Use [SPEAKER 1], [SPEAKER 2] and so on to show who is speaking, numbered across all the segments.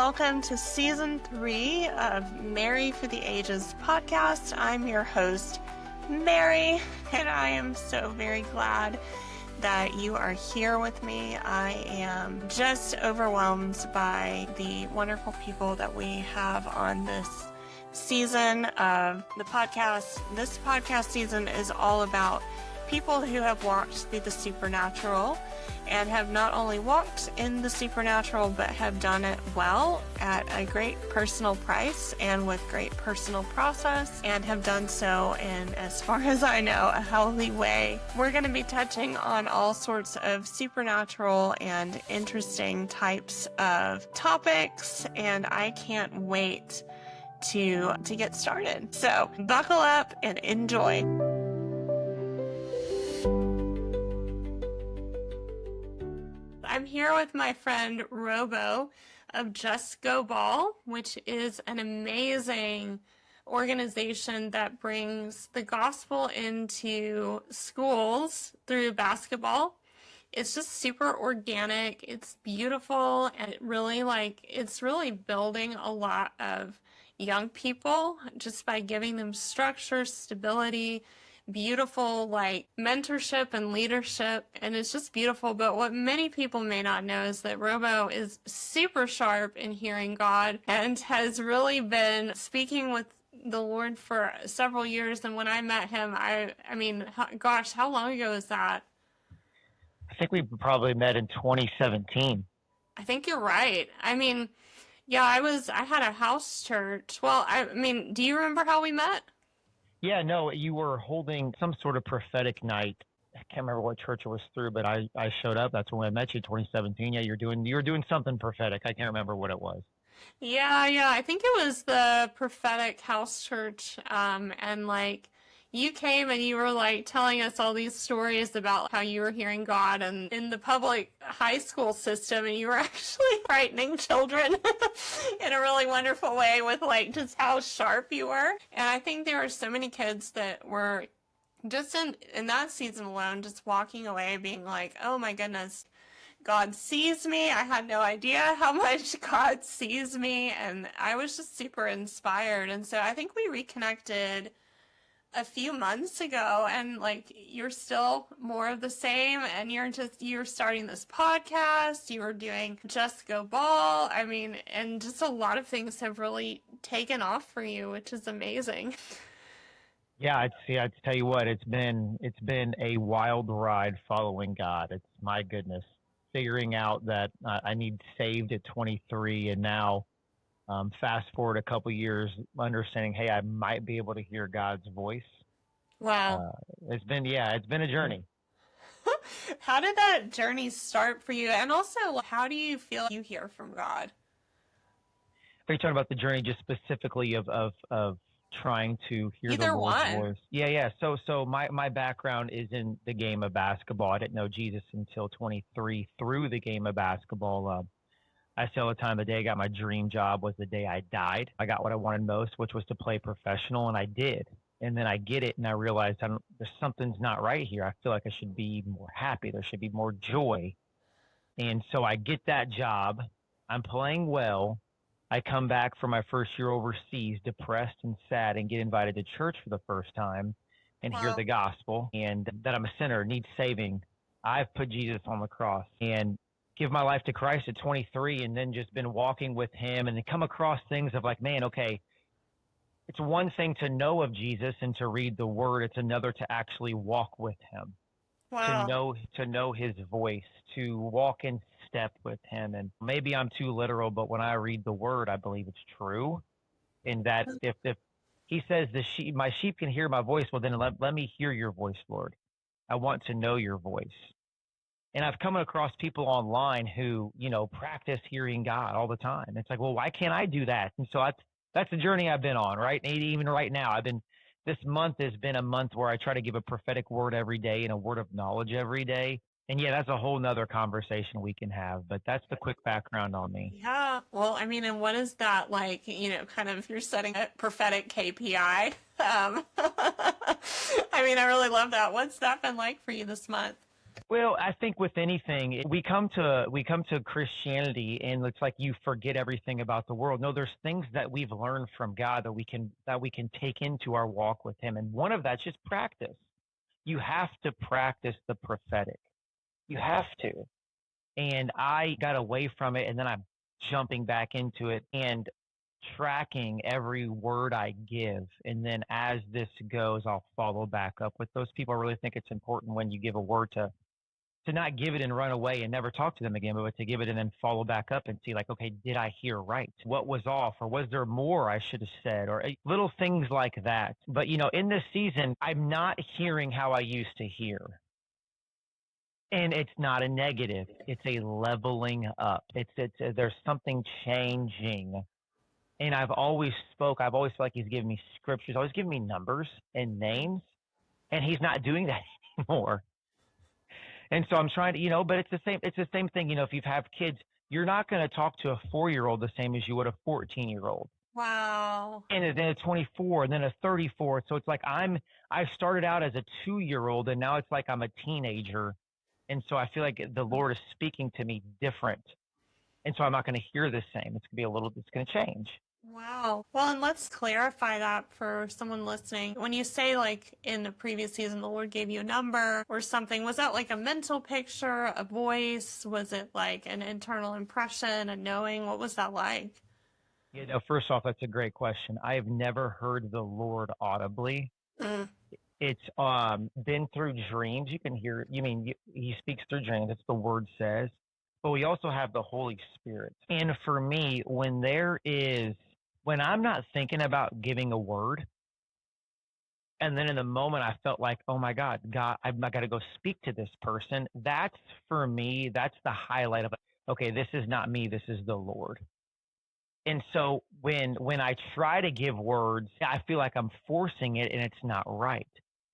[SPEAKER 1] welcome to Season 3 of Mary for the Ages podcast. I'm your host, Mary, and I am so very glad that you are here with me. I am just overwhelmed by the wonderful people that we have on this season of the podcast. This podcast season is all about people who have walked through the supernatural and have not only walked in the supernatural, but have done it well at a great personal price and with great personal process, and have done so in, as far as I know, a healthy way. We're going to be touching on all sorts of supernatural and interesting types of topics, and I can't wait to get started. So buckle up and enjoy. I'm here with my friend Robo of Just Go Ball, which is an amazing organization that brings the gospel into schools through basketball. It's just super organic. It's beautiful, and it's really building a lot of young people just by giving them structure, stability, beautiful mentorship and leadership, and it's just beautiful. But what many people may not know is that Robo is super sharp in hearing God and has really been speaking with the Lord for several years. And when I met him, I mean, gosh, how long ago is that?
[SPEAKER 2] I think we probably met in 2017.
[SPEAKER 1] I think you're right. I mean, yeah, I had a house church. Well, I mean, do you remember how we met?
[SPEAKER 2] Yeah, no, you were holding some sort of prophetic night. I can't remember what church it was through, but I showed up. That's when I met you in 2017. Yeah, you were doing something prophetic. I can't remember what it was.
[SPEAKER 1] Yeah. I think it was the prophetic house church. And you came and you were telling us all these stories about how you were hearing God and in the public high school system, and you were actually frightening children in a really wonderful way with just how sharp you were. And I think there were so many kids that were just in that season alone, just walking away being like, oh my goodness, God sees me. I had no idea how much God sees me. And I was just super inspired. And so I think we reconnected a few months ago, and you're still more of the same, and you're starting this podcast, you were doing Just Go Ball. I mean, and just a lot of things have really taken off for you, which is amazing.
[SPEAKER 2] Yeah, I'd tell you what, it's been a wild ride following God. It's, my goodness, figuring out that I need saved at 23, and now fast forward a couple years, understanding, hey, I might be able to hear God's voice.
[SPEAKER 1] Wow.
[SPEAKER 2] It's been a journey.
[SPEAKER 1] How did that journey start for you? And also, how do you feel you hear from God?
[SPEAKER 2] Are you talking about the journey just specifically of trying to hear the Lord's voice? Yeah. So my background is in the game of basketball. I didn't know Jesus until 23 through the game of basketball. I say all the time, the day I got my dream job was the day I died. I got what I wanted most, which was to play professional, and I did. And then I get it, and I realized there's something's not right here. I feel like I should be more happy. There should be more joy. And so I get that job. I'm playing well. I come back from my first year overseas, depressed and sad, and get invited to church for the first time and hear the gospel, and that I'm a sinner, need saving. I've put Jesus on the cross and give my life to Christ at 23, and then just been walking with him, and then come across things of man, okay, it's one thing to know of Jesus and to read the word. It's another to actually walk with him.
[SPEAKER 1] Wow.
[SPEAKER 2] To know his voice, to walk in step with him. And maybe I'm too literal, but when I read the word, I believe it's true. And that if he says my sheep can hear my voice, well, then let me hear your voice, Lord. I want to know your voice. And I've come across people online who, practice hearing God all the time. It's well, why can't I do that? And so that's the journey I've been on, right? And even right now, this month has been a month where I try to give a prophetic word every day and a word of knowledge every day. And yeah, that's a whole nother conversation we can have, but that's the quick background on me.
[SPEAKER 1] Yeah. Well, I mean, and what is that kind of, you're setting a prophetic KPI? I mean, I really love that. What's that been like for you this month?
[SPEAKER 2] Well, I think with anything, we come to Christianity, and it's like you forget everything about the world. No, there's things that we've learned from God that we can take into our walk with Him, and one of that's just practice. You have to practice the prophetic. You have to. And I got away from it, and then I'm jumping back into it and tracking every word I give. And then as this goes, I'll follow back up with those people. I really think it's important when you give a word to not give it and run away and never talk to them again, but to give it and then follow back up and see, like, okay, did I hear right? What was off? Or was there more I should have said? Or little things like that. But, in this season, I'm not hearing how I used to hear. And it's not a negative. It's a leveling up. There's something changing. And I've always felt like he's given me scriptures, always giving me numbers and names. And he's not doing that anymore. And so I'm trying to, but it's the same thing, if you have kids, you're not going to talk to a 4-year-old the same as you would a 14-year-old.
[SPEAKER 1] Wow.
[SPEAKER 2] And then a 24 and then a 34. So it's like I started out as a 2-year-old and now it's like I'm a teenager. And so I feel like the Lord is speaking to me different. And so I'm not going to hear the same. It's going to change.
[SPEAKER 1] Wow. Well, and let's clarify that for someone listening. When you say, like, in the previous season, the Lord gave you a number or something, was that like a mental picture, a voice? Was it like an internal impression, a knowing? What was that like?
[SPEAKER 2] First off, that's a great question. I have never heard the Lord audibly.
[SPEAKER 1] Mm.
[SPEAKER 2] It's been through dreams. You can hear. He speaks through dreams. That's what the word says. But we also have the Holy Spirit. And for me, when I'm not thinking about giving a word, and then in the moment I felt like, oh my God, I've got to go speak to this person. That's for me. That's the highlight of it. Okay, this is not me. This is the Lord. And so when I try to give words, I feel like I'm forcing it and it's not right.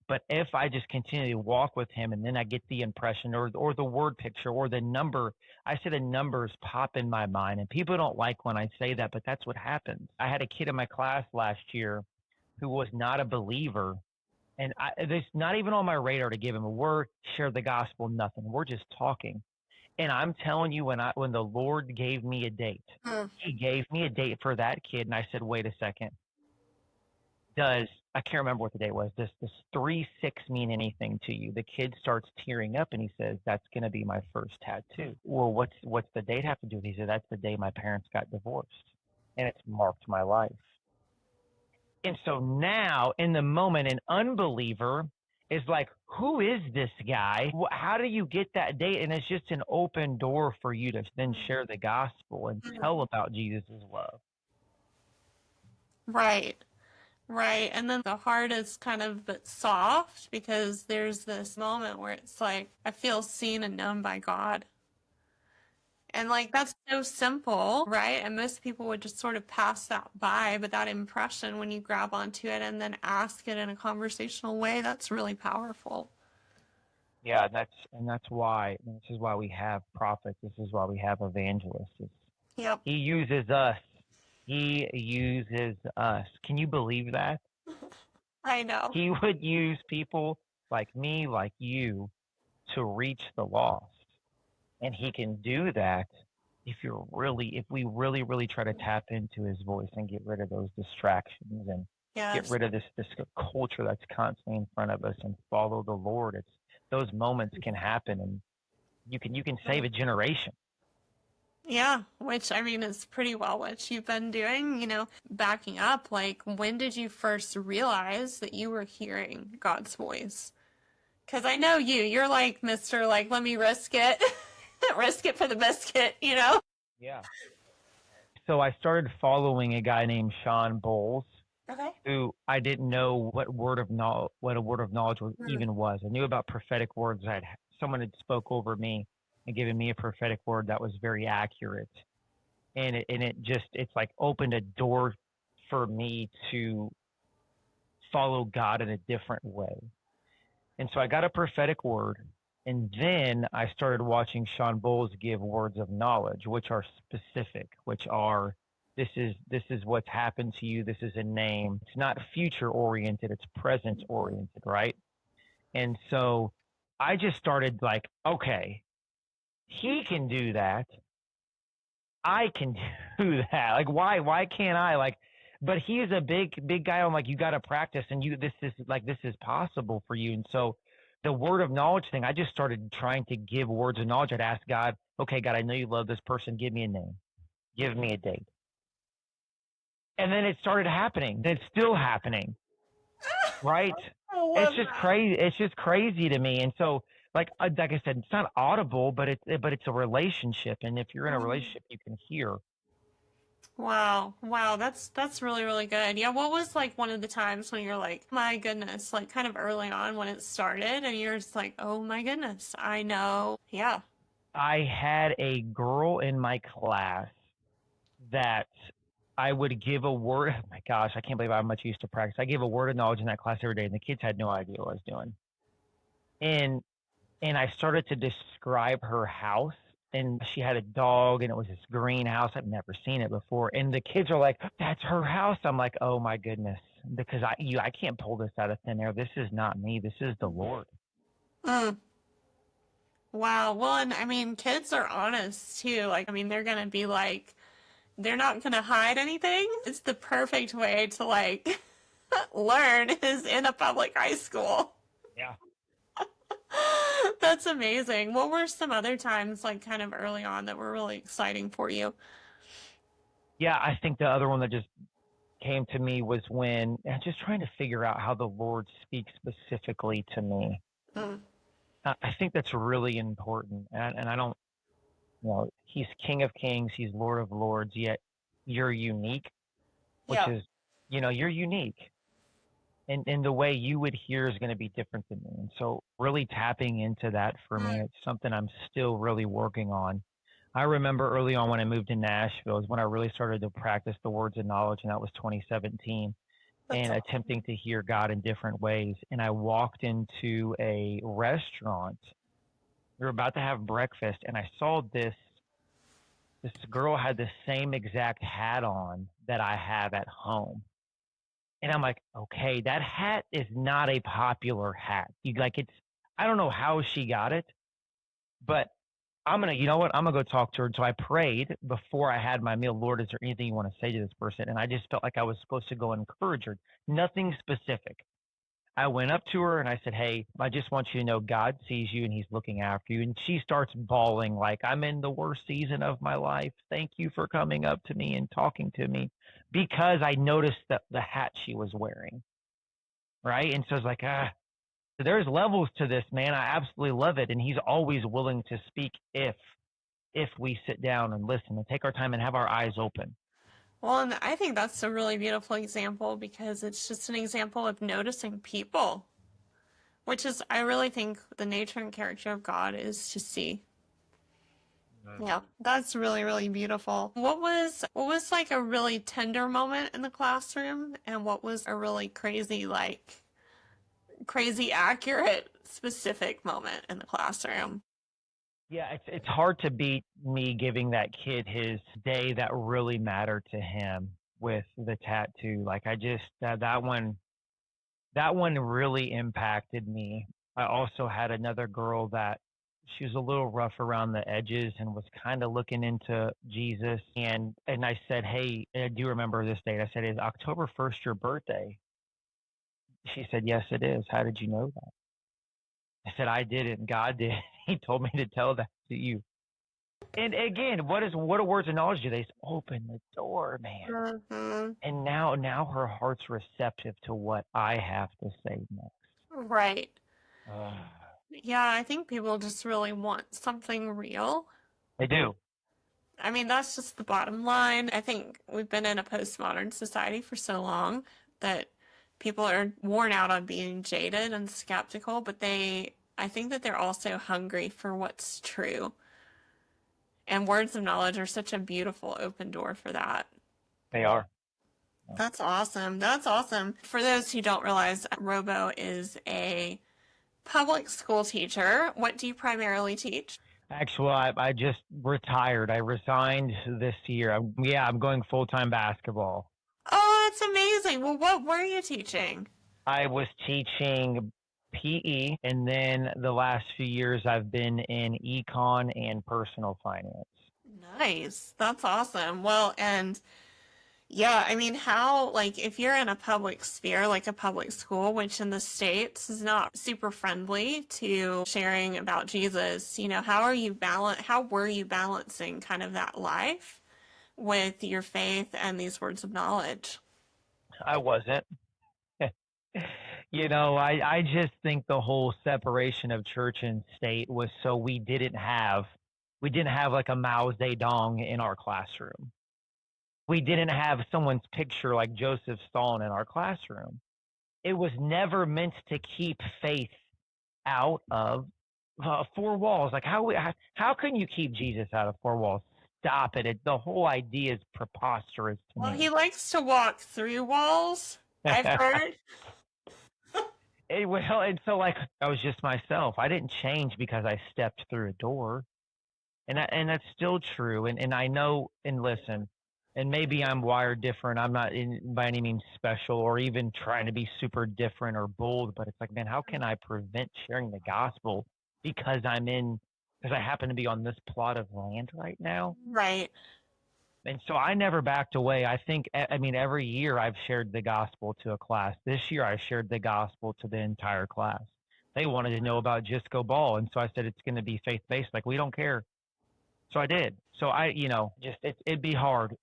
[SPEAKER 2] But if I just continue to walk with him and then I get the impression or the word picture or the number, I say the numbers pop in my mind. And people don't like when I say that, but that's what happens. I had a kid in my class last year who was not a believer. And it's not even on my radar to give him a word, share the gospel, nothing. We're just talking. And I'm telling you, when the Lord gave me a date, He gave me a date for that kid, and I said, "Wait a second. I can't remember what the date was. Does this 3-6 mean anything to you?" The kid starts tearing up, and he says, "That's going to be my first tattoo." Well, what's the date have to do with it? He said, "That's the day my parents got divorced, and it's marked my life." And so now, in the moment, an unbeliever is like, who is this guy? How do you get that date? And it's just an open door for you to then share the gospel and tell about Jesus' love.
[SPEAKER 1] Right. Right. And then the heart is kind of but soft because there's this moment where it's like, I feel seen and known by God. And like that's so simple, right? And most people would just sort of pass that by, but that impression when you grab onto it and then ask it in a conversational way, that's really powerful.
[SPEAKER 2] Yeah, that's why this is why we have prophets. This is why we have evangelists.
[SPEAKER 1] Yep.
[SPEAKER 2] He uses us. He uses us. Can you believe that?
[SPEAKER 1] I know.
[SPEAKER 2] He would use people like me, like you, to reach the lost. And he can do that if we really, really try to tap into his voice and get rid of those distractions and get rid of this culture that's constantly in front of us and follow the Lord. Those moments can happen and you can save a generation.
[SPEAKER 1] Yeah, which I mean is pretty well what you've been doing, backing up. Like, when did you first realize that you were hearing God's voice? Because I know you're like, Mr. Like, let me risk it, risk it for the biscuit,
[SPEAKER 2] Yeah. So I started following a guy named Sean Bowles.
[SPEAKER 1] Okay.
[SPEAKER 2] Who I didn't know what a word of knowledge even was. I knew about prophetic words. Someone had spoke over me and given me a prophetic word that was very accurate, and it's like opened a door for me to follow God in a different way. And so I got a prophetic word, and then I started watching Sean Bowles give words of knowledge, which are specific, which are this is what's happened to you. This is a name. It's not future oriented. It's present oriented, right? And so I just started like, okay, he can do that. I can do that. Like, why can't I? Like, but he is a big guy. I'm like, you got to practice, and this is possible for you. And so, the word of knowledge thing, I just started trying to give words of knowledge. I'd ask God, okay, God, I know you love this person. Give me a name. Give me a date. And then it started happening. It's still happening, right? It's just crazy. It's just crazy to me. And so, like I said, it's not audible, but it's a relationship. And if you're in a relationship, you can hear.
[SPEAKER 1] Wow. Wow. That's really, really good. Yeah. What was like one of the times when you're like, my goodness, like kind of early on when it started and you're just like, oh my goodness, I know. Yeah.
[SPEAKER 2] I had a girl in my class that I would give a word. Oh my gosh, I can't believe how much I used to practice. I gave a word of knowledge in that class every day, and the kids had no idea what I was doing. And I started to describe her house, and she had a dog, and it was this greenhouse. I've never seen it before, and the kids are like, "That's her house." I'm like, "Oh my goodness," because I can't pull this out of thin air. This is not me. This is the Lord.
[SPEAKER 1] Mm. Wow. Well, and I mean, kids are honest too. Like, I mean, they're going to be like, they're not going to hide anything. It's the perfect way to like learn is in a public high school.
[SPEAKER 2] Yeah.
[SPEAKER 1] That's amazing. What were some other times, like kind of early on, that were really exciting for you?
[SPEAKER 2] Yeah, I think the other one that just came to me was when I'm just trying to figure out how the Lord speaks specifically to me.
[SPEAKER 1] Mm.
[SPEAKER 2] I think that's really important. And I don't, he's King of Kings, he's Lord of Lords, yet you're unique, which
[SPEAKER 1] Yeah.
[SPEAKER 2] is, you're unique. And the way you would hear is going to be different than me. And so, really tapping into that for me, it's something I'm still really working on. I remember early on when I moved to Nashville is when I really started to practice the words of knowledge, and that was 2017,
[SPEAKER 1] That's
[SPEAKER 2] and
[SPEAKER 1] all.
[SPEAKER 2] attempting to hear God in different ways. And I walked into a restaurant. We were about to have breakfast, and I saw this girl had the same exact hat on that I have at home. And I'm like, okay, that hat is not a popular hat. I don't know how she got it, but you know what? I'm gonna go talk to her. And so I prayed before I had my meal, Lord, is there anything you want to say to this person? And I just felt like I was supposed to go encourage her. Nothing specific. I went up to her and I said, "Hey, I just want you to know God sees you and he's looking after you." And she starts bawling like, "I'm in the worst season of my life. Thank you for coming up to me and talking to me," because I noticed the hat she was wearing. Right. And so I was like, so there's levels to this, man. I absolutely love it. And he's always willing to speak if we sit down and listen and take our time and have our eyes open.
[SPEAKER 1] Well, and I think that's a really beautiful example because it's just an example of noticing people, which is, I really think the nature and character of God is to see. Yeah, that's really, really beautiful. What was like a really tender moment in the classroom, and what was a really crazy, like crazy accurate, specific moment in the classroom?
[SPEAKER 2] Yeah, it's hard to beat me giving that kid his day that really mattered to him with the tattoo. Like I just that one really impacted me. I also had another girl that she was a little rough around the edges and was kind of looking into Jesus. And I said, "Hey, I do remember this date." I said, "Is October 1st your birthday?" She said, "Yes, it is." "How did you know that?" I said, "I didn't. God did. He told me to tell that to you." And again, what are words of knowledge do? They open the door, man.
[SPEAKER 1] Mm-hmm.
[SPEAKER 2] And now her heart's receptive to what I have to say next.
[SPEAKER 1] Right.
[SPEAKER 2] Uh,
[SPEAKER 1] Yeah, I think people just really want something real.
[SPEAKER 2] they do.
[SPEAKER 1] I mean, that's just the bottom line. I think we've been in a postmodern society for so long that people are worn out on being jaded and skeptical, but I think that they're also hungry for what's true. And words of knowledge are such a beautiful open door for that.
[SPEAKER 2] They are.
[SPEAKER 1] That's awesome. That's awesome. For those who don't realize, Robo is a public school teacher. What do you primarily teach?
[SPEAKER 2] Actually, I just retired. I resigned this year. I'm going full time basketball.
[SPEAKER 1] Oh, that's amazing. Well, what were you teaching?
[SPEAKER 2] I was teaching PE, and then the last few years I've been in econ and personal finance.
[SPEAKER 1] Nice. That's awesome. Well, and yeah, I mean, how, like, if you're in a public sphere, like a public school, which in the States is not super friendly to sharing about Jesus, how were you balancing kind of that life with your faith and these words of knowledge?
[SPEAKER 2] I wasn't. I just think the whole separation of church and state was so we didn't have like a Mao Zedong in our classroom. We didn't have someone's picture like Joseph Stalin in our classroom. It was never meant to keep faith out of four walls. Like how can you keep Jesus out of four walls? Stop it. The whole idea is preposterous to
[SPEAKER 1] Well,
[SPEAKER 2] me.
[SPEAKER 1] he likes to walk through walls, I've heard.
[SPEAKER 2] And so like I was just myself. I didn't change because I stepped through a door. And that's still true. And I know, and listen, and maybe I'm wired different. I'm not by any means special or even trying to be super different or bold, but it's like, man, how can I prevent sharing the gospel because because I happen to be on this plot of land right now?
[SPEAKER 1] Right.
[SPEAKER 2] And so I never backed away. I mean, every year I've shared the gospel to a class. This year I shared the gospel to the entire class. They wanted to know about Jisco Ball. And so I said, it's going to be faith based. Like, we don't care. So I did. So just it'd be hard.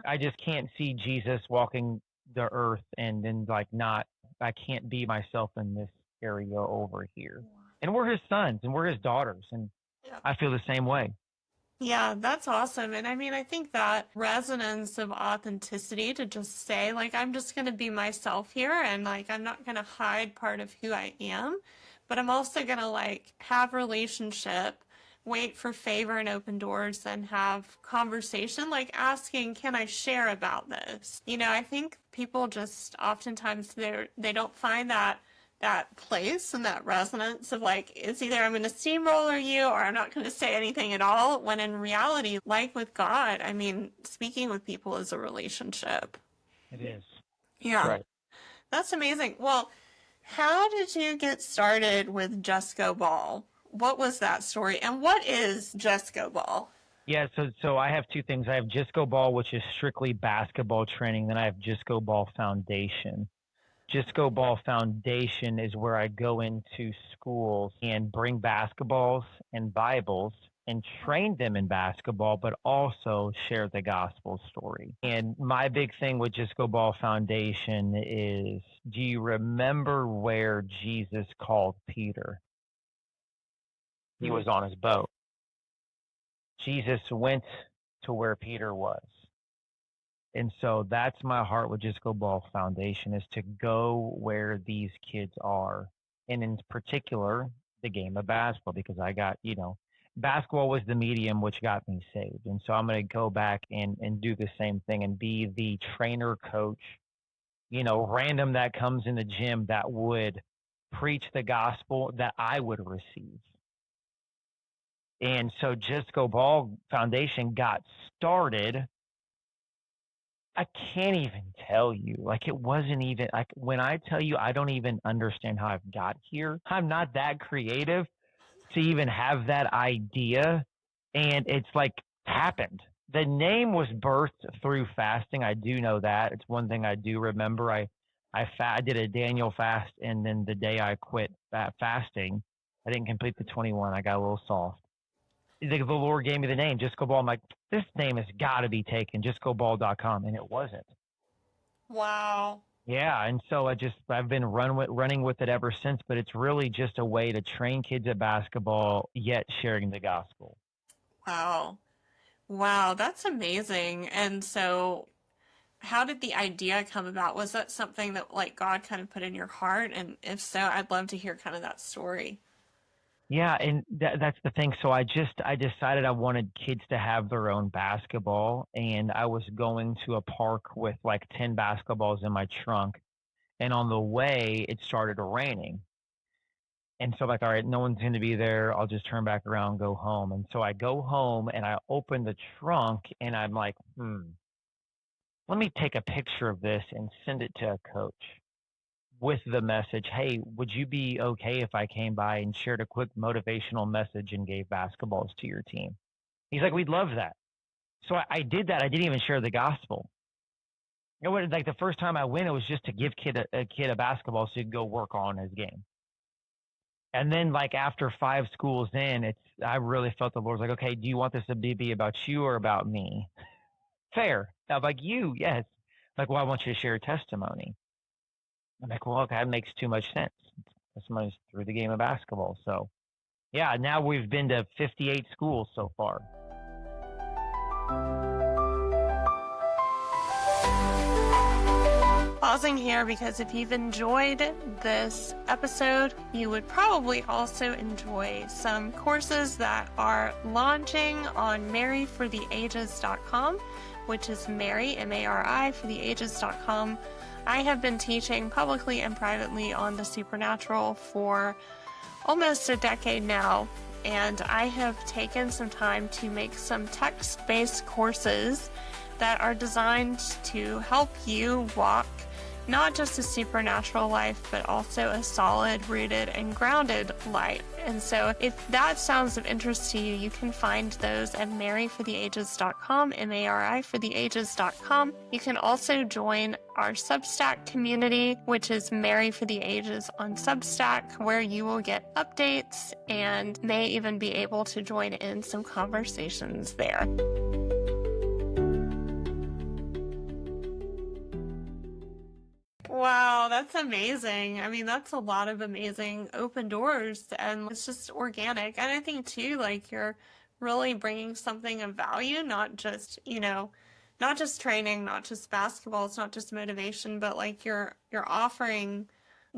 [SPEAKER 2] I just can't see Jesus walking the earth and then like not, I can't be myself in this area over here. And we're his sons and we're his daughters. And
[SPEAKER 1] Yeah.
[SPEAKER 2] I feel the same way.
[SPEAKER 1] Yeah, that's awesome. And I mean, I think that resonance of authenticity to just say, like, I'm just going to be myself here and, like, I'm not going to hide part of who I am, but I'm also going to, like, have relationship, wait for favor and open doors, and have conversation, like asking, can I share about this? I think people just oftentimes they don't find that place and that resonance of like, it's either I'm going to steamroller you or I'm not going to say anything at all. When in reality, like with God, I mean, speaking with people is a relationship.
[SPEAKER 2] It is. That's
[SPEAKER 1] Yeah,
[SPEAKER 2] right.
[SPEAKER 1] that's amazing. Well, how did you get started with Just Go Ball? What was that story? And what is Just Go Ball?
[SPEAKER 2] Yeah, so I have two things. I have Jisco Ball, which is strictly basketball training. Then I have Jisco Ball Foundation. Disco Ball Foundation is where I go into schools and bring basketballs and Bibles and train them in basketball, but also share the gospel story. And my big thing with Disco Ball Foundation is, do you remember where Jesus called Peter? He was on his boat. Jesus went to where Peter was. And so that's my heart with Disco Ball Foundation, is to go where these kids are. And in particular, the game of basketball, because basketball was the medium which got me saved. And so I'm going to go back and do the same thing and be the trainer, coach, random that comes in the gym that would preach the gospel that I would receive. And so Disco Ball Foundation got started. I can't even tell you. Like, it wasn't even like, when I tell you I don't even understand how I've got here. I'm not that creative to even have that idea, and it's like happened. The name was birthed through fasting. I do know that. It's one thing I do remember. I did a Daniel fast, and then the day I quit fasting, I didn't complete the 21. I got a little soft. The Lord gave me the name, Just Go Ball. I'm like, this name has got to be taken, justgoball.com. And it wasn't.
[SPEAKER 1] Wow.
[SPEAKER 2] Yeah. And so I've been running with it ever since, but it's really just a way to train kids at basketball, yet sharing the gospel.
[SPEAKER 1] Wow. Wow, that's amazing. And so how did the idea come about? Was that something that like God kind of put in your heart? And if so, I'd love to hear kind of that story.
[SPEAKER 2] Yeah, and that's the thing. So I decided I wanted kids to have their own basketball, and I was going to a park with like 10 basketballs in my trunk, and on the way it started raining. And so I'm like, all right, no one's going to be there. I'll just turn back around and go home. And so I go home and I open the trunk and I'm like, let me take a picture of this and send it to a coach. with the message, hey, would you be okay if I came by and shared a quick motivational message and gave basketballs to your team? He's like, we'd love that. So I did that. I didn't even share the gospel. It was like the first time I went, it was just to give a kid a basketball so he could go work on his game. And then like after 5 schools in, I really felt the Lord's like, okay, do you want this to be about you or about me? Fair. I'm like, you, yes. Like, well, I want you to share a testimony. I'm like, well, okay, that makes too much sense. Testimonies through the game of basketball. So yeah, now we've been to 58 schools so far.
[SPEAKER 1] Pausing here because if you've enjoyed this episode, you would probably also enjoy some courses that are launching on maryfortheages.com, which is Mary, M-A-R-I, for the ages.com. I have been teaching publicly and privately on the supernatural for almost a decade now, and I have taken some time to make some text-based courses that are designed to help you walk not just a supernatural life, but also a solid, rooted, and grounded life. And so if that sounds of interest to you, you can find those at maryfortheages.com, M-A-R-I for the ages.com. You can also join our Substack community, which is Mary for the Ages on Substack, where you will get updates and may even be able to join in some conversations there. Wow, that's amazing. I mean, that's a lot of amazing open doors, and it's just organic. And I think too, like you're really bringing something of value, not just, not just training, not just basketball, it's not just motivation, but like you're offering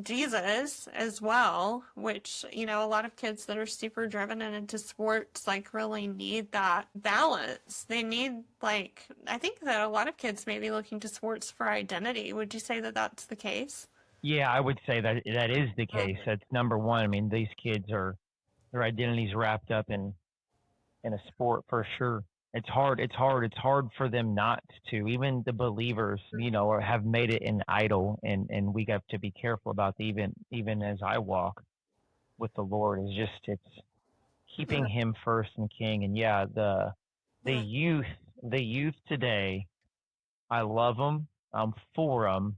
[SPEAKER 1] Jesus as well, which, a lot of kids that are super driven and into sports, like really need that balance. They need, like, I think that a lot of kids may be looking to sports for identity. Would you say that that's the case?
[SPEAKER 2] Yeah, I would say that is the case. That's number one. I mean, these kids their identity's wrapped up in a sport for sure. It's hard for them not to. Even the believers, or have made it an idol, and we have to be careful about even as I walk with the Lord, it's keeping him first and king. And yeah, the youth today, I love them. I'm for them,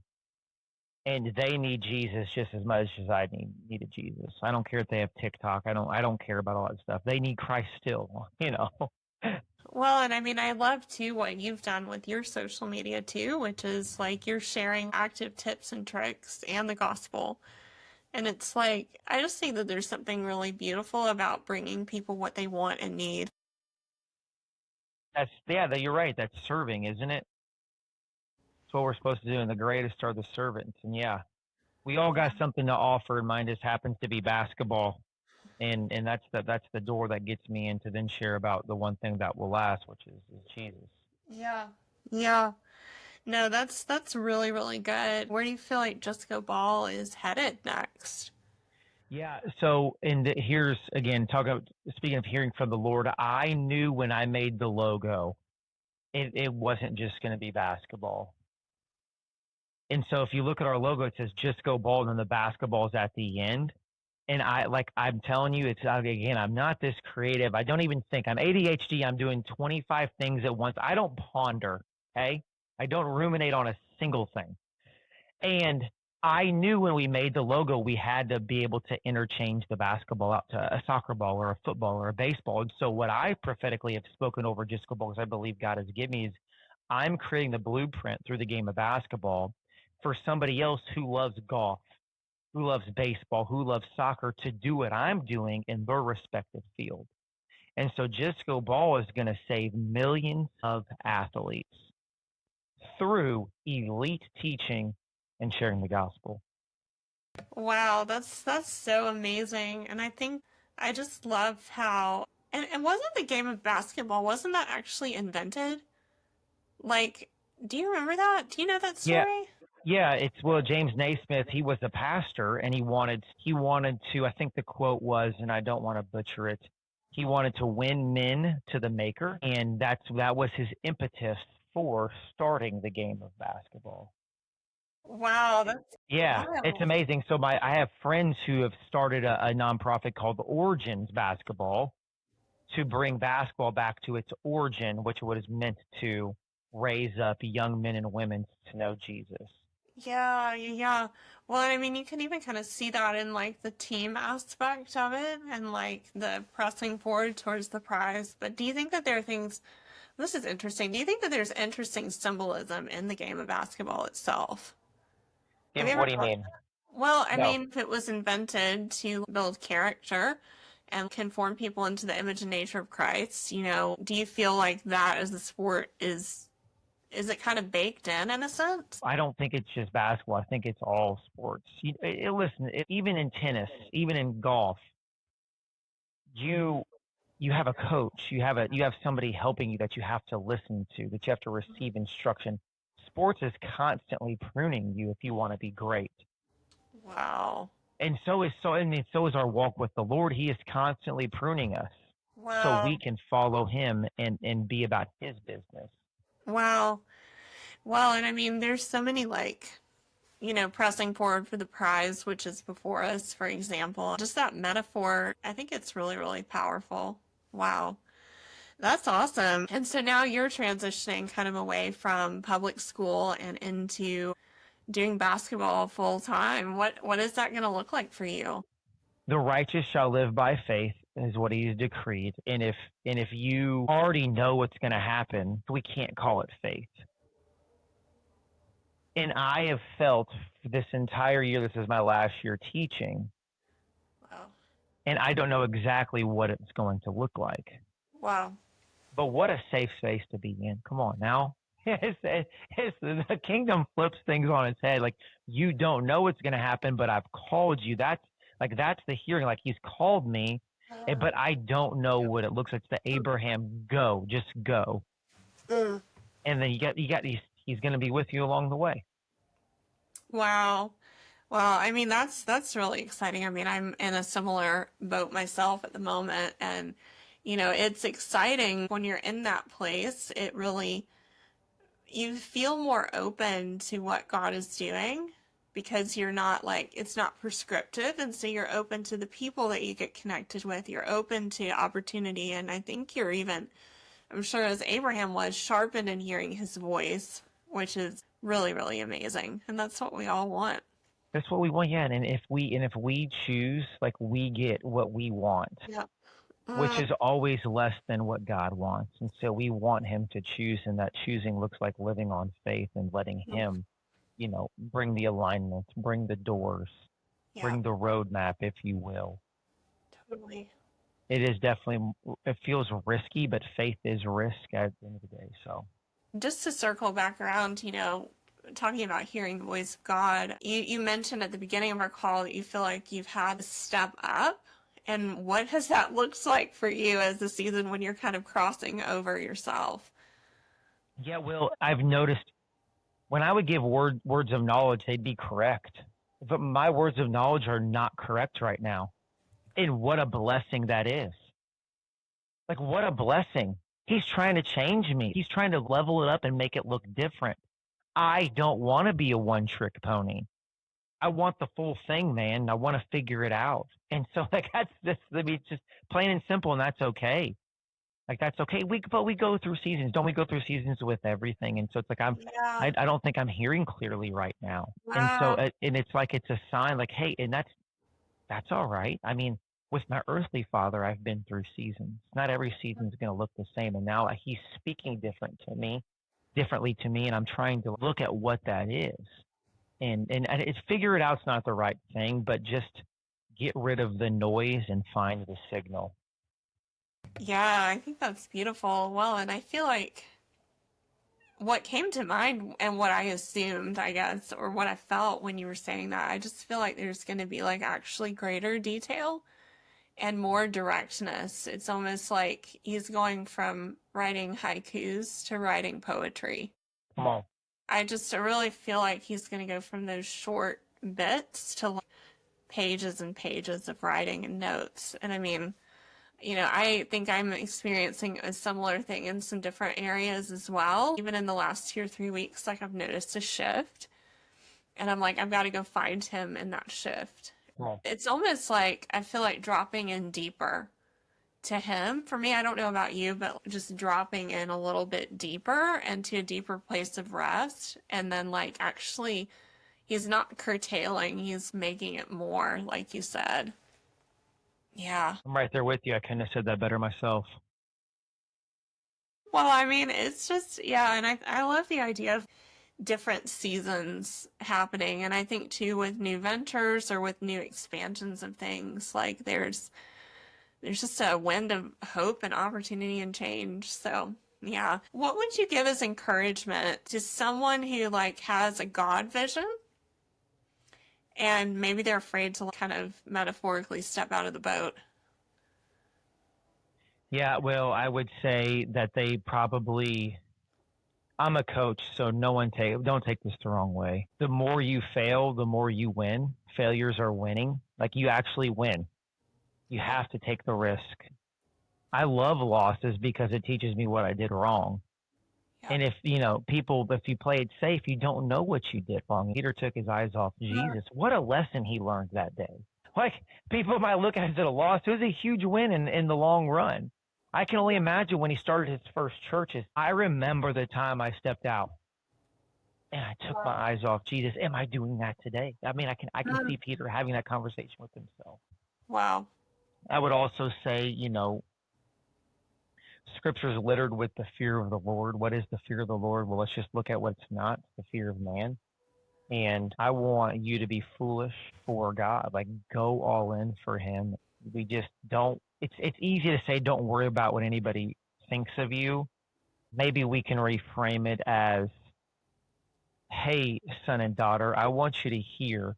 [SPEAKER 2] and they need Jesus just as much as I needed Jesus. I don't care if they have TikTok. I don't care about all that stuff. They need Christ still.
[SPEAKER 1] Well, and I mean, I love too what you've done with your social media too, which is like you're sharing active tips and tricks and the gospel. And it's like, I just think that there's something really beautiful about bringing people what they want and need.
[SPEAKER 2] You're right. That's serving, isn't it? That's what we're supposed to do. And the greatest are the servants. And yeah, we all got something to offer. And mine just happens to be basketball. And that's the door that gets me in to then share about the one thing that will last, which is Jesus.
[SPEAKER 1] Yeah. Yeah. No, that's really, really good. Where do you feel like Just Go Ball is headed next?
[SPEAKER 2] Yeah. So, here's again, speaking of hearing from the Lord, I knew when I made the logo, it wasn't just going to be basketball. And so if you look at our logo, it says Just Go Ball, and then the basketball's at the end. And I'm telling you, again, I'm not this creative. I don't even think. I'm ADHD. I'm doing 25 things at once. I don't ponder. Okay. I don't ruminate on a single thing. And I knew when we made the logo, we had to be able to interchange the basketball out to a soccer ball or a football or a baseball. And so what I prophetically have spoken over Just Go Ball, because I believe God has given me, is I'm creating the blueprint through the game of basketball for somebody else who loves golf, who loves baseball, who loves soccer, to do what I'm doing in their respective field. And so Just Go Ball is going to save millions of athletes through elite teaching and sharing the gospel.
[SPEAKER 1] Wow, that's so amazing. And I think I just love how, and wasn't the game of basketball, wasn't that actually invented? Like, do you remember that? Do you know that story?
[SPEAKER 2] Yeah, James Naismith, he was a pastor, and he wanted to, I think the quote was, and I don't want to butcher it, he wanted to win men to the maker, and that was his impetus for starting the game of basketball.
[SPEAKER 1] Wow, that's
[SPEAKER 2] Yeah, it's
[SPEAKER 1] wild.
[SPEAKER 2] amazing. So I have friends who have started a nonprofit called Origins Basketball to bring basketball back to its origin, which was meant to raise up young men and women to know Jesus.
[SPEAKER 1] Yeah, yeah. Well, I mean, you can even kind of see that in like the team aspect of it and like the pressing forward towards the prize. But do you think that there are things, this is interesting. Do you think that there's interesting symbolism in the game of basketball itself? Have you ever
[SPEAKER 2] What do you
[SPEAKER 1] thought?
[SPEAKER 2] mean?
[SPEAKER 1] Well, I
[SPEAKER 2] No.
[SPEAKER 1] mean, if it was invented to build character and conform people into the image and nature of Christ, do you feel like that as a sport is it kind of baked in a sense?
[SPEAKER 2] I don't think it's just basketball. I think it's all sports. Listen, even in tennis, even in golf, you you have a coach, you have somebody helping you that you have to listen to, that you have to receive instruction. Sports is constantly pruning you if you want to be great.
[SPEAKER 1] Wow.
[SPEAKER 2] And so is our walk with the Lord. He is constantly pruning us so
[SPEAKER 1] Wow.
[SPEAKER 2] we can follow him and be about his business.
[SPEAKER 1] Wow. Well, and I mean, there's so many like, pressing forward for the prize, which is before us, for example. Just that metaphor, I think it's really, really powerful. Wow. That's awesome. And so now you're transitioning kind of away from public school and into doing basketball full time. What is that going to look like for you?
[SPEAKER 2] The righteous shall live by faith is what he's decreed. And if you already know what's going to happen, we can't call it faith. And I have felt this entire year, this is my last year teaching,
[SPEAKER 1] Wow.
[SPEAKER 2] and I don't know exactly what it's going to look like.
[SPEAKER 1] Wow.
[SPEAKER 2] But what a safe space to be in. Come on now. The kingdom flips things on its head. Like, you don't know what's going to happen, but I've called you. That's the hearing. Like, he's called me, but I don't know what it looks like. It's the Abraham, go, just go.
[SPEAKER 1] Mm.
[SPEAKER 2] And then he's going to be with you along the way.
[SPEAKER 1] Wow. Well, I mean, that's really exciting. I mean, I'm in a similar boat myself at the moment, and it's exciting when you're in that place. It really you feel more open to what God is doing because you're not like it's not prescriptive, and so you're open to the people that you get connected with. You're open to opportunity, and I think you're even, I'm sure as Abraham was, sharpened in hearing his voice, which is really, really amazing. And that's what we all want.
[SPEAKER 2] That's what we want, yeah. And if we choose, like, we get what we want,
[SPEAKER 1] Yeah.
[SPEAKER 2] which
[SPEAKER 1] Mm,
[SPEAKER 2] is always less than what God wants. And so we want him to choose, and that choosing looks like living on faith and letting him, bring the alignments, bring the doors,
[SPEAKER 1] yeah,
[SPEAKER 2] bring the roadmap, if you will.
[SPEAKER 1] totally.
[SPEAKER 2] It is definitely, it feels risky, but faith is risk at the end of the day. So
[SPEAKER 1] Just to circle back around, talking about hearing the voice of God, you mentioned at the beginning of our call that you feel like you've had to step up. And what has that looked like for you as the season when you're kind of crossing over yourself?
[SPEAKER 2] yeah, well, I've noticed when I would give words of knowledge, they'd be correct. But my words of knowledge are not correct right now. And what a blessing that is. Like, what a blessing. He's trying to change me. He's trying to level it up and make it look different. I don't want to be a one trick pony. I want the full thing, man. I want to figure it out. And so, like, that's this. I mean, it's just plain and simple, and that's okay. Like, that's okay. But we go through seasons. Don't we go through seasons with everything? And so it's like
[SPEAKER 1] Yeah.
[SPEAKER 2] I don't think I'm hearing clearly right now. And so,
[SPEAKER 1] Wow.
[SPEAKER 2] and it's like it's a sign, like, hey, and that's all right. I mean, with my earthly father, I've been through seasons. Not every season is going to look the same. And now he's speaking differently to me. And I'm trying to look at what that is. And it's figure it out's not the right thing, but just get rid of the noise and find the signal.
[SPEAKER 1] Yeah, I think that's beautiful. Well, and I feel like what came to mind and what I assumed, I guess, or what I felt when you were saying that, I just feel like there's going to be like actually greater detail and more directness. It's almost like he's going from writing haikus to writing poetry.
[SPEAKER 2] Come on.
[SPEAKER 1] I just really feel like he's going to go from those short bits to like pages and pages of writing and notes. And I mean, I think I'm experiencing a similar thing in some different areas as well. Even in the last 2 or 3 weeks, like I've noticed a shift. And I'm like, I've got to go find him in that shift.
[SPEAKER 2] Well,
[SPEAKER 1] It's almost like I feel like dropping in deeper to him. For me, I don't know about you, but just dropping in a little bit deeper into a deeper place of rest. And then, like, actually, he's not curtailing, he's making it more, like you said. Yeah.
[SPEAKER 2] I'm right there with you. I couldn't have said that better myself.
[SPEAKER 1] Well, I mean, it's just, yeah, and I love the idea of different seasons happening. And I think, too, with new ventures or with new expansions of things, like there's just a wind of hope and opportunity and change. So, yeah. What would you give as encouragement to someone who like has a God vision and maybe they're afraid to kind of metaphorically step out of the boat?
[SPEAKER 2] Yeah, well, I would say that they probably. I'm a coach, so don't take this the wrong way. The more you fail, the more you win. Failures are winning. Like you actually win. You have to take the risk. I love losses because it teaches me what I did wrong.
[SPEAKER 1] Yeah.
[SPEAKER 2] And if if you play it safe, you don't know what you did wrong. Peter took his eyes off Jesus. What a lesson he learned that day. Like people might look at it as a loss. It was a huge win in the long run. I can only imagine when he started his first churches. I remember the time I stepped out and I took my eyes off Jesus. Am I doing that today? I mean, I can see Peter having that conversation with himself.
[SPEAKER 1] Wow.
[SPEAKER 2] I would also say, Scripture is littered with the fear of the Lord. What is the fear of the Lord? Well, let's just look at what's not the fear of man. And I want you to be foolish for God. Like go all in for Him. We just don't. It's easy to say don't worry about what anybody thinks of you. Maybe we can reframe it as, "Hey, son and daughter, I want you to hear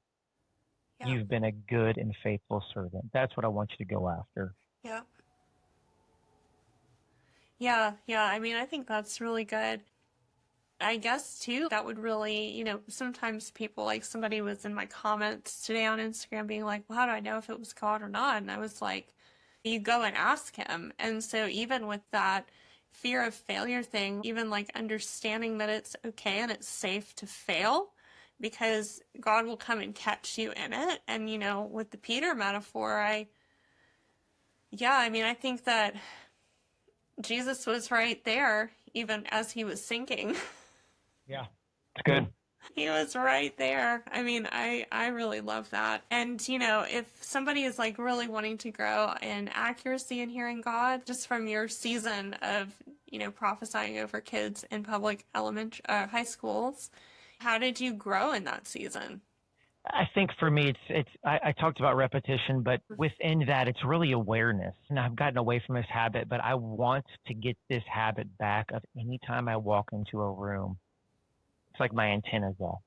[SPEAKER 2] you've been a good and faithful servant." That's what I want you to go after.
[SPEAKER 1] Yeah. Yeah, yeah. I mean, I think that's really good. I guess too, that would really, sometimes people, like somebody was in my comments today on Instagram being like, well, how do I know if it was God or not? And I was like, you go and ask him. And so even with that fear of failure thing, even like understanding that it's okay and it's safe to fail because God will come and catch you in it. And, with the Peter metaphor, I think that Jesus was right there, even as he was sinking.
[SPEAKER 2] Yeah, it's good.
[SPEAKER 1] He was right there. I mean, I really love that. And, if somebody is like really wanting to grow in accuracy in hearing God, just from your season of, prophesying over kids in public high schools, how did you grow in that season?
[SPEAKER 2] I think for me, I talked about repetition, but within that, it's really awareness. And I've gotten away from this habit, but I want to get this habit back of anytime I walk into a room, it's like my antenna's off.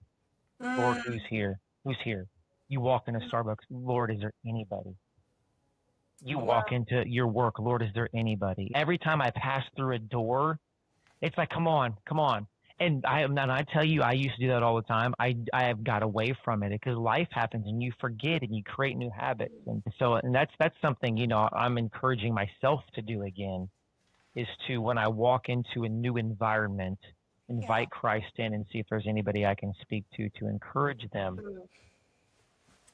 [SPEAKER 2] Lord, who's here? Who's here? You walk into Starbucks, Lord, is there anybody? You walk into your work, Lord, is there anybody? Every time I pass through a door, it's like, come on, come on. And I tell you, I used to do that all the time. I have got away from it because life happens and you forget and you create new habits. And so, and that's something, I'm encouraging myself to do again is to, when I walk into a new environment, invite Christ in and see if there's anybody I can speak to encourage them.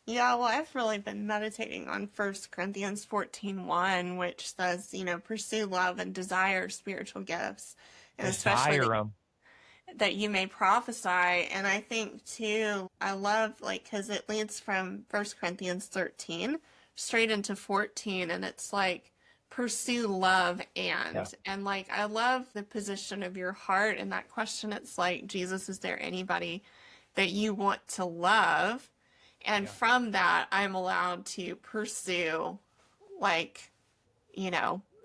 [SPEAKER 1] Yeah, well, I've really been meditating on 1 Corinthians 14:1, which says, pursue love and desire spiritual gifts, and especially that you may prophesy. And I think, too, I love, because it leads from 1 Corinthians 13 straight into 14, and it's like, pursue love and I love the position of your heart in that question. It's like, Jesus, is there anybody that you want to love? And from that, I'm allowed to pursue,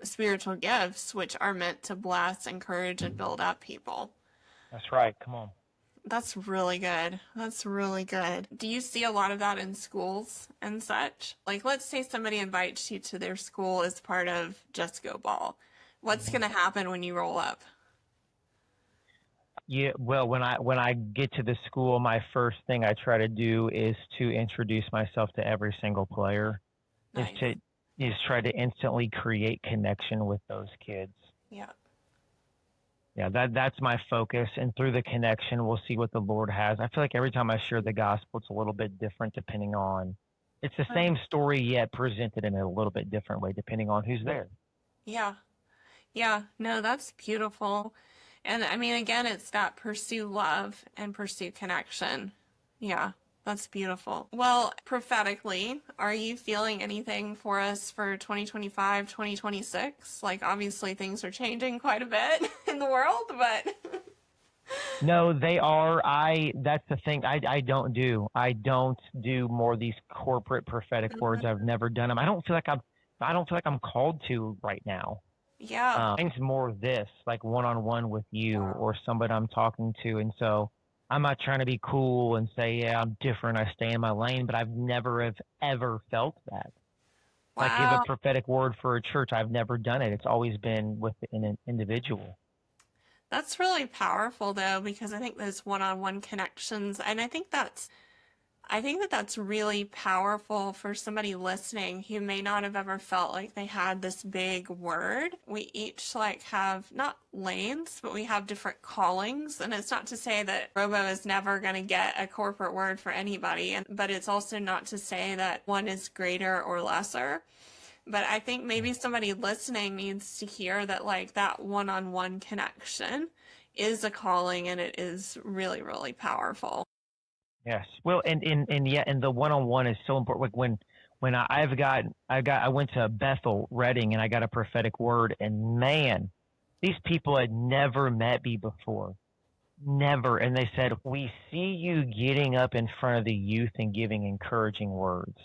[SPEAKER 1] spiritual gifts, which are meant to bless, encourage, and build up people.
[SPEAKER 2] That's right. Come on.
[SPEAKER 1] That's really good. That's really good. Do you see a lot of that in schools and such? Like, let's say somebody invites you to their school as part of Just Go Ball. What's going to happen when you roll up?
[SPEAKER 2] Yeah, well, when I get to the school, my first thing I try to do is to introduce myself to every single player. Nice. Is try to instantly create connection with those kids.
[SPEAKER 1] Yeah.
[SPEAKER 2] Yeah, that's my focus. And through the connection, we'll see what the Lord has. I feel like every time I share the gospel, it's a little bit different depending on, it's the same story yet presented in a little bit different way depending on who's there.
[SPEAKER 1] Yeah. Yeah. No, that's beautiful. And I mean, again, it's that pursue love and pursue connection. Yeah. That's beautiful. Well, prophetically, are you feeling anything for us for 2025, 2026? Like, obviously, things are changing quite a bit in the world, but.
[SPEAKER 2] No, they are. That's the thing. I don't do. I don't do more of these corporate prophetic words. I've never done them. I don't feel like I'm called to right now.
[SPEAKER 1] Yeah.
[SPEAKER 2] Mine's more this, like one-on-one with you or somebody I'm talking to. And so I'm not trying to be cool and say, yeah, I'm different. I stay in my lane, but I've never have ever felt that. Like give a
[SPEAKER 1] Wow.
[SPEAKER 2] prophetic word for a church. I've never done it. It's always been with an individual.
[SPEAKER 1] That's really powerful though, because I think those one-on-one connections, and I think that that's really powerful for somebody listening who may not have ever felt like they had this big word. We each like have not lanes, but we have different callings. And it's not to say that Robo is never going to get a corporate word for anybody, but it's also not to say that one is greater or lesser. But I think maybe somebody listening needs to hear that like that one-on-one connection is a calling and it is really, really powerful.
[SPEAKER 2] Yes. Well, and yeah, and the one-on-one is so important. Like when I went to Bethel, Reading, and I got a prophetic word, and man, these people had never met me before, never, and they said, "We see you getting up in front of the youth and giving encouraging words."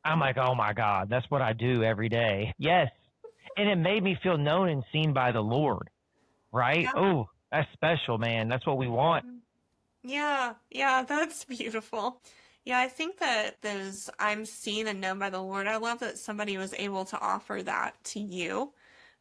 [SPEAKER 2] I'm like, "Oh my God, that's what I do every day." Yes, and it made me feel known and seen by the Lord. Right?
[SPEAKER 1] Yeah.
[SPEAKER 2] Oh, that's special, man. That's what we want.
[SPEAKER 1] Yeah, yeah, that's beautiful. Yeah, I think that those I'm seen and known by the Lord. I love that somebody was able to offer that to you,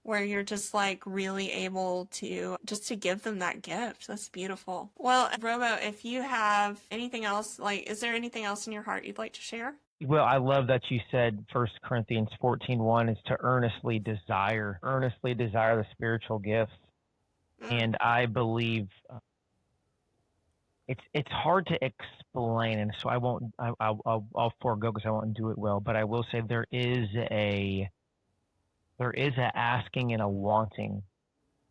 [SPEAKER 1] where you're just like really able to just to give them that gift. That's beautiful. Well, Robo, if you have anything else, like, is there anything else in your heart you'd like to share?
[SPEAKER 2] Well, I love that you said 1 Corinthians 14:1 is to earnestly desire the spiritual gifts.
[SPEAKER 1] Mm,
[SPEAKER 2] And I believe it's hard to explain, and so I won't. I'll forego because I won't do it well. But I will say there is a asking and a wanting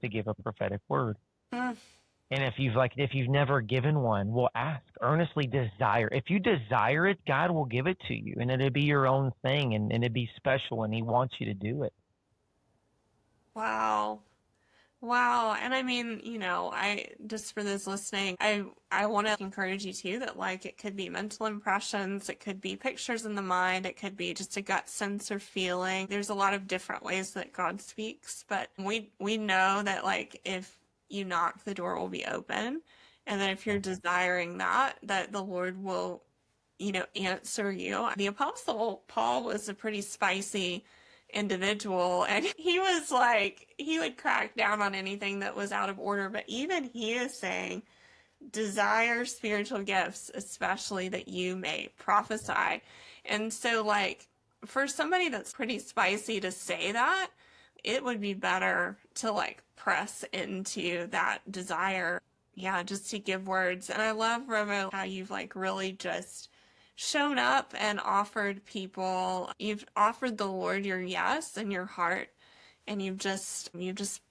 [SPEAKER 2] to give a prophetic word.
[SPEAKER 1] mm.
[SPEAKER 2] And if you've never given one, well, ask, earnestly desire. If you desire it, God will give it to you, and it'll be your own thing, and it'll be special, and He wants you to do it.
[SPEAKER 1] Wow. Wow. And I mean, I just for those listening, I want to encourage you too that like it could be mental impressions, it could be pictures in the mind, it could be just a gut sense or feeling. There's a lot of different ways that God speaks, but we know that like if you knock, the door will be open. And then if you're desiring that the Lord will, answer you. The Apostle Paul was a pretty spicy individual and he was like he would crack down on anything that was out of order, but even he is saying desire spiritual gifts, especially that you may prophesy. And so like for somebody that's pretty spicy to say that, it would be better to like press into that desire, yeah, just to give words. And I love, Romo, how you've like really just shown up and offered people, you've offered the Lord your yes and your heart, and you've just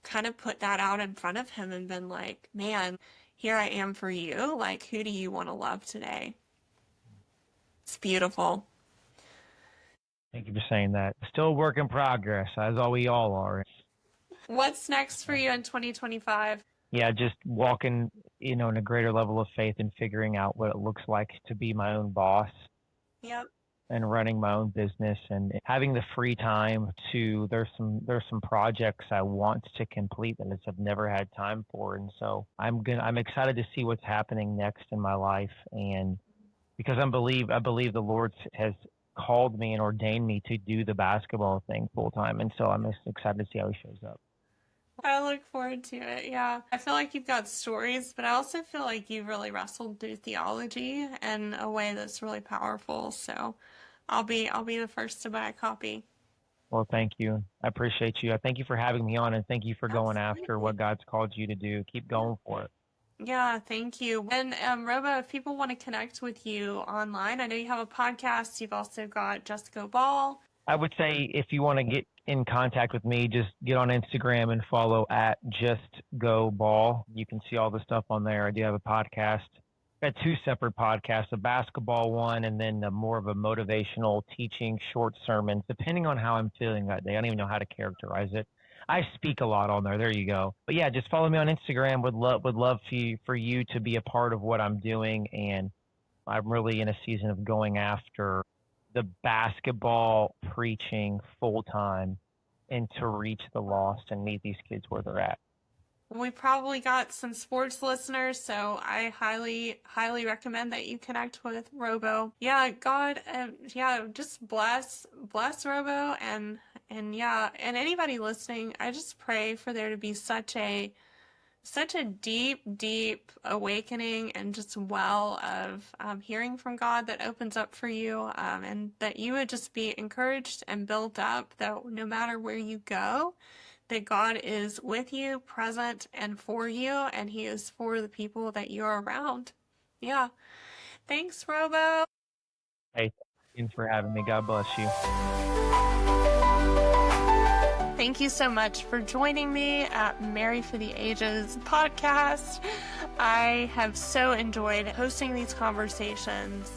[SPEAKER 1] kind of put that out in front of him and been like, man, here I am for you. Like, who do you want to love today? It's beautiful.
[SPEAKER 2] Thank you for saying that. Still a work in progress, as all we all are.
[SPEAKER 1] What's next for you in 2025?
[SPEAKER 2] Yeah, just walking, in a greater level of faith and figuring out what it looks like to be my own boss
[SPEAKER 1] Yep.
[SPEAKER 2] and running my own business and having the free time to there's some projects I want to complete that I've never had time for. And so I'm excited to see what's happening next in my life. And because I believe the Lord has called me and ordained me to do the basketball thing full time. And so I'm just excited to see how he shows up.
[SPEAKER 1] I look forward to it. Yeah. I feel like you've got stories, but I also feel like you've really wrestled through theology in a way that's really powerful. So I'll be the first to buy a copy.
[SPEAKER 2] Well, thank you. I appreciate you. I thank you for having me on, and thank you for going after
[SPEAKER 1] Absolutely.
[SPEAKER 2] what God's called you to do. Keep
[SPEAKER 1] Yeah.
[SPEAKER 2] going for it.
[SPEAKER 1] Yeah, thank you. And Robo, if people want to connect with you online, I know you have a podcast. You've also got Just Go Ball.
[SPEAKER 2] I would say if you want to get in contact with me, just get on Instagram and follow at Just Go Ball. You can see all the stuff on there. I do have a podcast. I got two separate podcasts, a basketball one and then more of a motivational teaching short sermons, depending on how I'm feeling that day. I don't even know how to characterize it. I speak a lot on there. There you go. But yeah, just follow me on Instagram. Would love for you to be a part of what I'm doing, and I'm really in a season of going after the basketball preaching full time and to reach the lost and meet these kids where they're at.
[SPEAKER 1] We probably got some sports listeners, so I highly recommend that you connect with Robo. Yeah, God, yeah, just bless Robo, and yeah, and anybody listening. I just pray for there to be such a deep awakening and just well of hearing from God that opens up for you, and that you would just be encouraged and built up that no matter where you go, that God is with you, present, and for you, and He is for the people that you're around. Yeah. Thanks, Robo.
[SPEAKER 2] Hey, thanks for having me. God bless you.
[SPEAKER 1] Thank you so much for joining me at Mary for the Ages podcast. I have so enjoyed hosting these conversations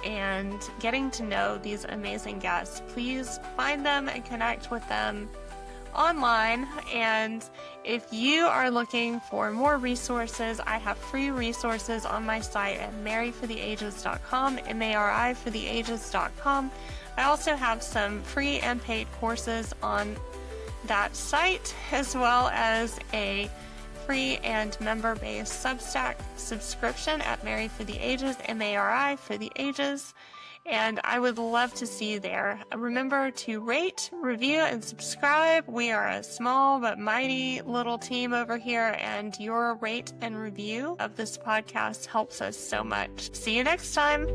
[SPEAKER 1] and getting to know these amazing guests. Please find them and connect with them online. And if you are looking for more resources, I have free resources on my site at maryfortheages.com, MARIfortheages.com. I also have some free and paid courses on that site, as well as a free and member-based Substack subscription at Mary for the Ages, MARI for the Ages, and I would love to see you there. Remember to rate, review, and subscribe. We are a small but mighty little team over here, and your rate and review of this podcast helps us so much. See you next time.